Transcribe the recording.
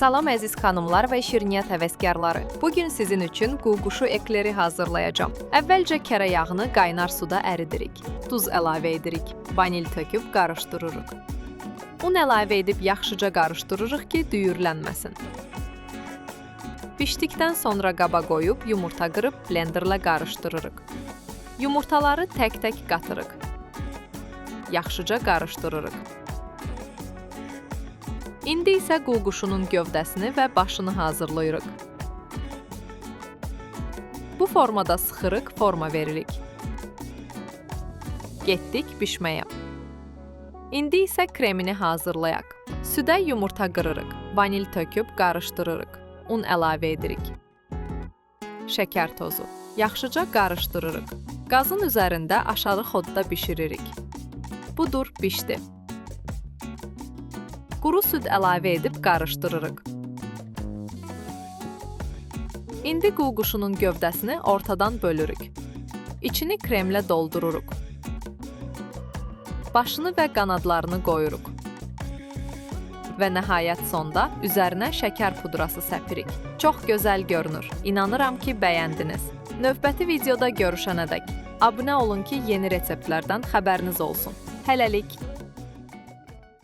Salam əziz xanımlar və şirniyyat həvəskarları. Bugün sizin üçün quşu ekleri hazırlayacağım. Əvvəlcə kərə yağını qaynar suda əridirik. Duz əlavə edirik. Vanil töküb qarışdırırıq. Un əlavə edib yaxşıca qarışdırırıq ki, düyürlənməsin. Bişdikdən sonra qaba qoyub yumurta qırıb blenderla qarışdırırıq. Yumurtaları tək-tək qatırıq. Yaxşıca qarışdırırıq. İndi isə quşunun gövdəsini və başını hazırlayırıq. Bu formada sıxırıq, forma veririk. Getdik bişməyə. İndi isə kremini hazırlayaq. Südə yumurta qırırıq. Vanil töküb qarışdırırıq. Un əlavə edirik. Şəkər tozu. Yaxşıca qarışdırırıq. Qazın üzərində aşağı xodda bişiririk. Budur, bişdi. Quru süd əlavə edib qarışdırırıq. İndi quşunun gövdəsini ortadan bölürük. İçini kremlə doldururuq. Başını və qanadlarını qoyuruq. Və nəhayət sonda üzərinə şəkər pudrası səpirik. Çox gözəl görünür. İnanıram ki, bəyəndiniz. Növbəti videoda görüşənədək abunə olun ki, yeni reseptlərdən xəbəriniz olsun. Hələlik!